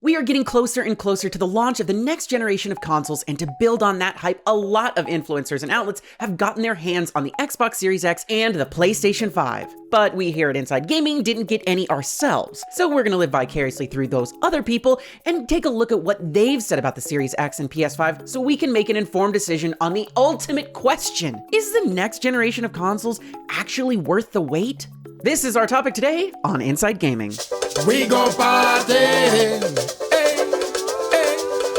We are getting closer and closer to the launch of the next generation of consoles, and to build on that hype, a lot of influencers and outlets have gotten their hands on the Xbox Series X and the PlayStation 5. But we here at Inside Gaming didn't get any ourselves, so we're gonna live vicariously through those other people and take a look at what they've said about the Series X and PS5 so we can make an informed decision on the ultimate question: is the next generation of consoles actually worth the wait? This is our topic today on Inside Gaming. We gon' party, hey, hey.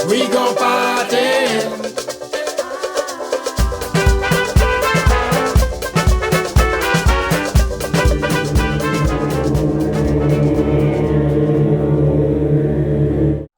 We gon' party.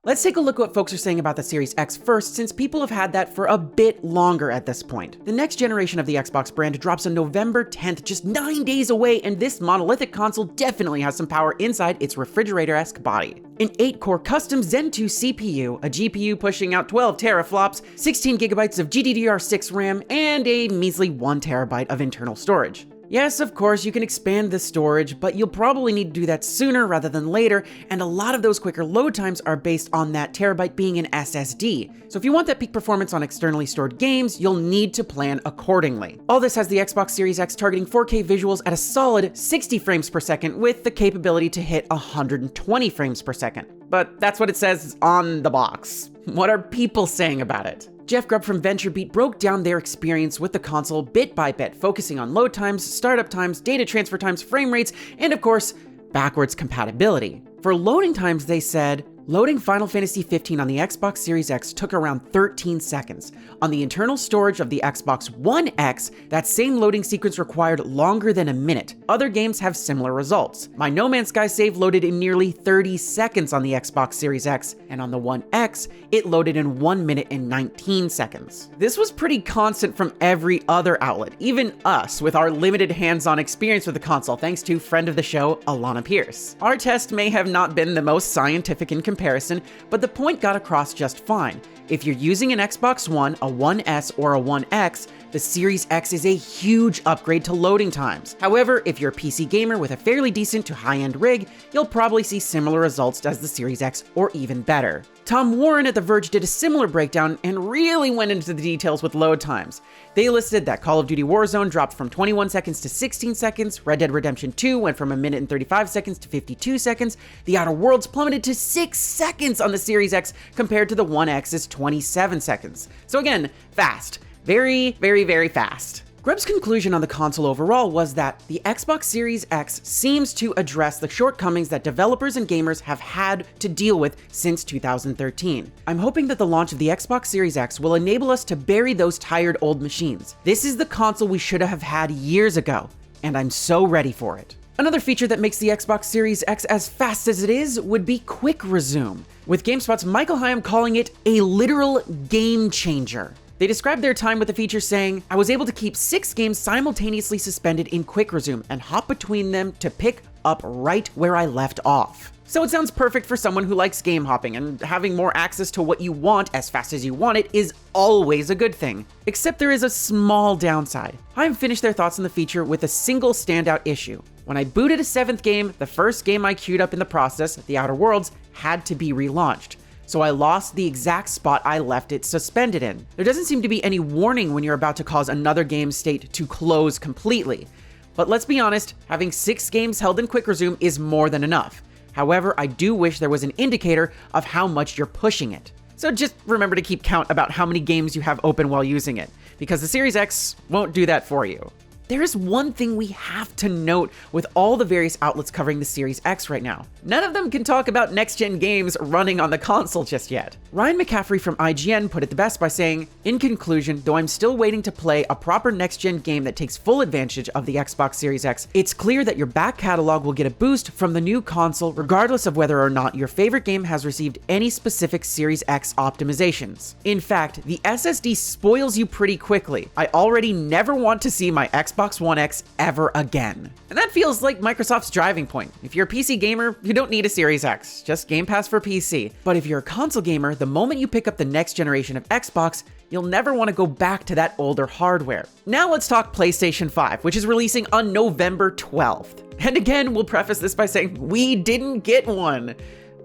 Let's take a look at what folks are saying about the Series X first, since people have had that for a bit longer at this point. The next generation of the Xbox brand drops on November 10th, just 9 days away, and this monolithic console definitely has some power inside its refrigerator-esque body. An 8-core custom Zen 2 CPU, a GPU pushing out 12 teraflops, 16 gigabytes of GDDR6 RAM, and a measly 1 terabyte of internal storage. Yes, of course, you can expand the storage, but you'll probably need to do that sooner rather than later, and a lot of those quicker load times are based on that terabyte being an SSD. So if you want that peak performance on externally stored games, you'll need to plan accordingly. All this has the Xbox Series X targeting 4K visuals at a solid 60 frames per second with the capability to hit 120 frames per second. But that's what it says on the box. What are people saying about it? Jeff Grubb from VentureBeat broke down their experience with the console bit by bit, focusing on load times, startup times, data transfer times, frame rates, and of course, backwards compatibility. For loading times, they said, loading Final Fantasy 15 on the Xbox Series X took around 13 seconds. On the internal storage of the Xbox One X, that same loading sequence required longer than a minute. Other games have similar results. My No Man's Sky save loaded in nearly 30 seconds on the Xbox Series X, and on the One X, it loaded in 1 minute and 19 seconds. This was pretty constant from every other outlet, even us with our limited hands-on experience with the console, thanks to friend of the show, Alana Pierce. Our test may have not been the most scientific in comparison, but the point got across just fine. If you're using an Xbox One, a One S, or a One X, the Series X is a huge upgrade to loading times. However, if you're a PC gamer with a fairly decent to high-end rig, you'll probably see similar results as the Series X, or even better. Tom Warren at The Verge did a similar breakdown and really went into the details with load times. They listed that Call of Duty Warzone dropped from 21 seconds to 16 seconds, Red Dead Redemption 2 went from 1 minute and 35 seconds to 52 seconds, The Outer Worlds plummeted to 6 seconds on the Series X compared to the One X's 27 seconds. So again, fast. Very, very, very fast. Grubb's conclusion on the console overall was that the Xbox Series X seems to address the shortcomings that developers and gamers have had to deal with since 2013. I'm hoping that the launch of the Xbox Series X will enable us to bury those tired old machines. This is the console we should have had years ago, and I'm so ready for it. Another feature that makes the Xbox Series X as fast as it is would be Quick Resume, with GameSpot's Michael Hyam calling it a literal game changer. They described their time with the feature saying, I was able to keep 6 games simultaneously suspended in Quick Resume and hop between them to pick up right where I left off. So it sounds perfect for someone who likes game hopping, and having more access to what you want as fast as you want it is always a good thing. Except there is a small downside. Hyam finished their thoughts on the feature with a single standout issue. When I booted a 7th game, the first game I queued up in the process, The Outer Worlds, had to be relaunched. So I lost the exact spot I left it suspended in. There doesn't seem to be any warning when you're about to cause another game's state to close completely. But let's be honest, having 6 games held in Quick Resume is more than enough. However, I do wish there was an indicator of how much you're pushing it. So just remember to keep count about how many games you have open while using it, because the Series X won't do that for you. There is one thing we have to note with all the various outlets covering the Series X right now. None of them can talk about next-gen games running on the console just yet. Ryan McCaffrey from IGN put it the best by saying, in conclusion, though I'm still waiting to play a proper next-gen game that takes full advantage of the Xbox Series X, it's clear that your back catalog will get a boost from the new console regardless of whether or not your favorite game has received any specific Series X optimizations. In fact, the SSD spoils you pretty quickly. I already never want to see my Xbox One X ever again. And that feels like Microsoft's driving point. If you're a PC gamer, you don't need a Series X, just Game Pass for PC. But if you're a console gamer, the moment you pick up the next generation of Xbox, you'll never want to go back to that older hardware. Now let's talk PlayStation 5, which is releasing on November 12th. And again, we'll preface this by saying we didn't get one.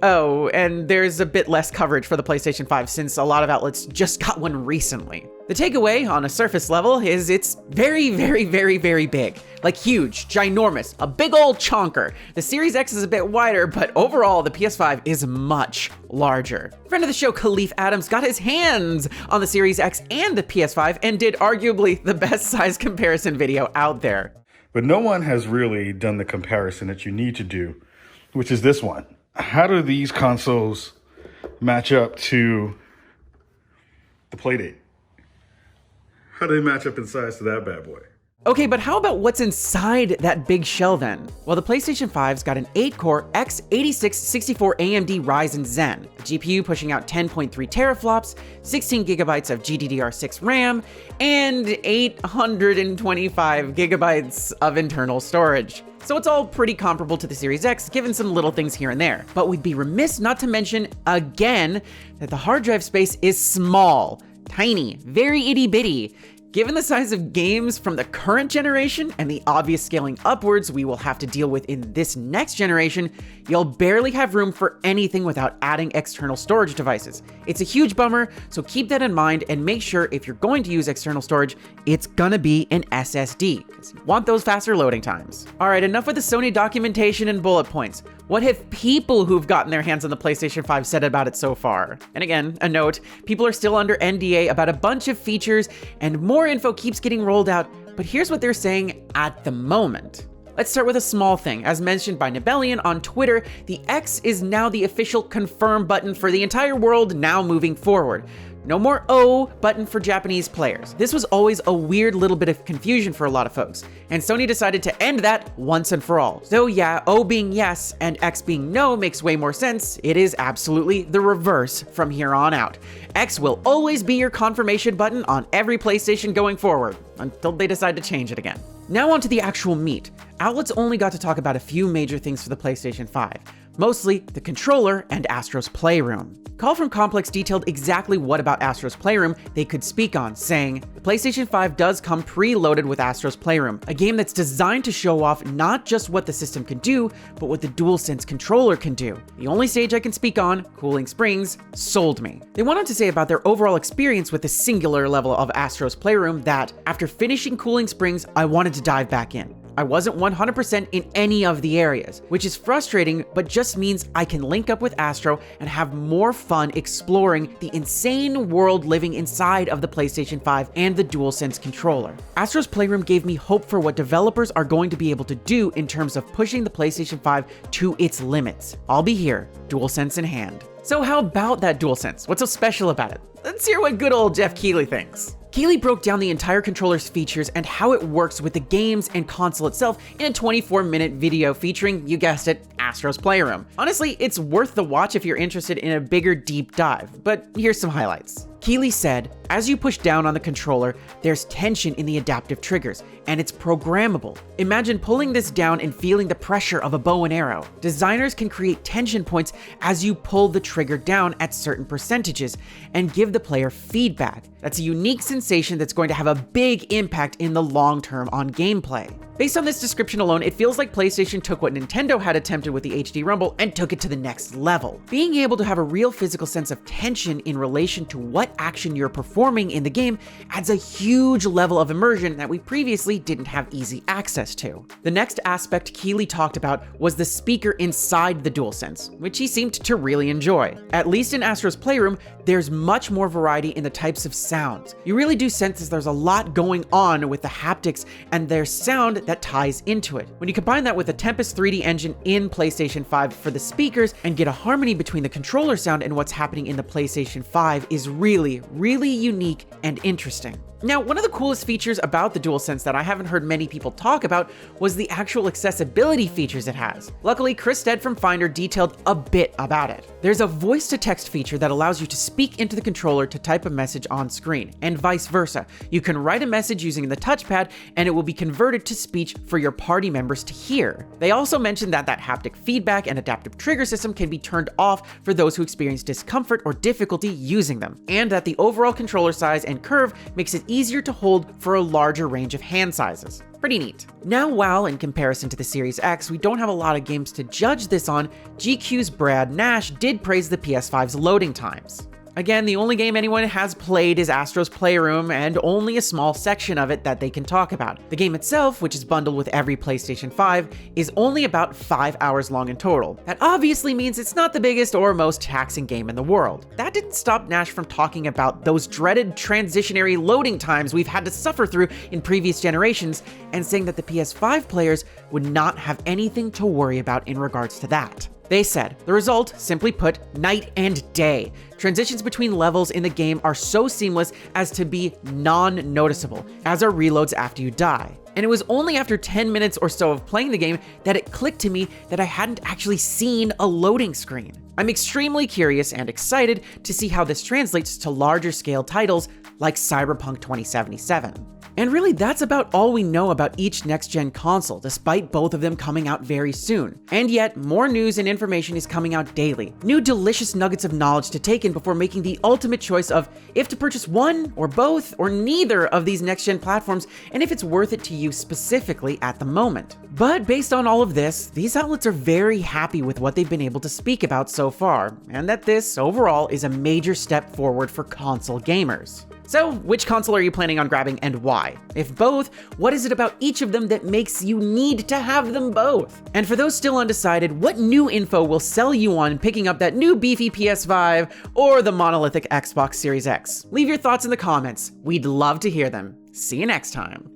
Oh, and there's a bit less coverage for the PlayStation 5 since a lot of outlets just got one recently. The takeaway on a surface level is it's very, very, very, very big. Like huge, ginormous, a big old chonker. The Series X is a bit wider, but overall the PS5 is much larger. Friend of the show Khalif Adams got his hands on the Series X and the PS5 and did arguably the best size comparison video out there. But no one has really done the comparison that you need to do, which is this one. How do these consoles match up to the Playdate? How do they match up in size to that bad boy? Okay, but how about what's inside that big shell then? Well, the PlayStation 5's got an 8-core x86-64 AMD Ryzen Zen, a GPU pushing out 10.3 teraflops, 16 gigabytes of GDDR6 RAM, and 825 gigabytes of internal storage. So it's all pretty comparable to the Series X, given some little things here and there. But we'd be remiss not to mention, again, that the hard drive space is small, tiny, very itty-bitty. Given the size of games from the current generation and the obvious scaling upwards we will have to deal with in this next generation, you'll barely have room for anything without adding external storage devices. It's a huge bummer, so keep that in mind and make sure if you're going to use external storage, it's gonna be an SSD, because you want those faster loading times. Alright, enough with the Sony documentation and bullet points. What have people who've gotten their hands on the PlayStation 5 said about it so far? And again, a note, people are still under NDA about a bunch of features and more info keeps getting rolled out, but here's what they're saying at the moment. Let's start with a small thing. As mentioned by Nebellion on Twitter, the X is now the official confirm button for the entire world now moving forward. No more O button for Japanese players. This was always a weird little bit of confusion for a lot of folks, and Sony decided to end that once and for all. So yeah, O being yes and X being no makes way more sense. It is absolutely the reverse from here on out. X will always be your confirmation button on every PlayStation going forward, until they decide to change it again. Now on to the actual meat. Outlets only got to talk about a few major things for the PlayStation 5. Mostly the controller and Astros Playroom. Call from Complex detailed exactly what about Astros Playroom they could speak on, saying, the PlayStation 5 does come preloaded with Astros Playroom, a game that's designed to show off not just what the system can do, but what the DualSense Controller can do. The only stage I can speak on, Cooling Springs, sold me. They went on to say about their overall experience with the singular level of Astros Playroom that, after finishing Cooling Springs, I wanted to dive back in. I wasn't 100% in any of the areas, which is frustrating, but just means I can link up with Astro and have more fun exploring the insane world living inside of the PlayStation 5 and the DualSense controller. Astro's Playroom gave me hope for what developers are going to be able to do in terms of pushing the PlayStation 5 to its limits. I'll be here, DualSense in hand. So how about that DualSense? What's so special about it? Let's hear what good old Jeff Keighley thinks. Keighley broke down the entire controller's features and how it works with the games and console itself in a 24-minute video featuring, you guessed it, Astro's Playroom. Honestly, it's worth the watch if you're interested in a bigger deep dive, but here's some highlights. Keighley said, as you push down on the controller, there's tension in the adaptive triggers, and it's programmable. Imagine pulling this down and feeling the pressure of a bow and arrow. Designers can create tension points as you pull the trigger down at certain percentages and give the player feedback. That's a unique sensation that's going to have a big impact in the long term on gameplay. Based on this description alone, it feels like PlayStation took what Nintendo had attempted with the HD Rumble and took it to the next level. Being able to have a real physical sense of tension in relation to what action you're performing in the game adds a huge level of immersion that we previously didn't have easy access to. The next aspect Keighley talked about was the speaker inside the DualSense, which he seemed to really enjoy. At least in Astro's Playroom, there's much more variety in the types of sounds. You really do sense there's a lot going on with the haptics and there's sound that ties into it. When you combine that with the Tempest 3D engine in PlayStation 5 for the speakers and get a harmony between the controller sound and what's happening in the PlayStation 5 is really, really unique and interesting. Now, one of the coolest features about the DualSense that I haven't heard many people talk about was the actual accessibility features it has. Luckily, Chris Stead from Finder detailed a bit about it. There's a voice-to-text feature that allows you to speak into the controller to type a message on screen, and vice versa. You can write a message using the touchpad, and it will be converted to speech for your party members to hear. They also mentioned that haptic feedback and adaptive trigger system can be turned off for those who experience discomfort or difficulty using them, and that the overall controller size and curve makes it easier to hold for a larger range of hand sizes. Pretty neat. Now, while in comparison to the Series X, we don't have a lot of games to judge this on, GQ's Brad Nash did praise the PS5's loading times. Again, the only game anyone has played is Astros Playroom, and only a small section of it that they can talk about. The game itself, which is bundled with every PlayStation 5, is only about 5 hours long in total. That obviously means it's not the biggest or most taxing game in the world. That didn't stop Nash from talking about those dreaded transitionary loading times we've had to suffer through in previous generations, and saying that the PS5 players would not have anything to worry about in regards to that. They said, the result, simply put, night and day. Transitions between levels in the game are so seamless as to be non-noticeable, as are reloads after you die. And it was only after 10 minutes or so of playing the game that it clicked to me that I hadn't actually seen a loading screen. I'm extremely curious and excited to see how this translates to larger scale titles like Cyberpunk 2077. And really, that's about all we know about each next-gen console, despite both of them coming out very soon. And yet, more news and information is coming out daily. New delicious nuggets of knowledge to take in before making the ultimate choice of if to purchase one, or both, or neither of these next-gen platforms, and if it's worth it to you specifically at the moment. But based on all of this, these outlets are very happy with what they've been able to speak about so far, and that this, overall, is a major step forward for console gamers. So, which console are you planning on grabbing and why? If both, what is it about each of them that makes you need to have them both? And for those still undecided, what new info will sell you on picking up that new beefy PS5 or the monolithic Xbox Series X? Leave your thoughts in the comments. We'd love to hear them. See you next time.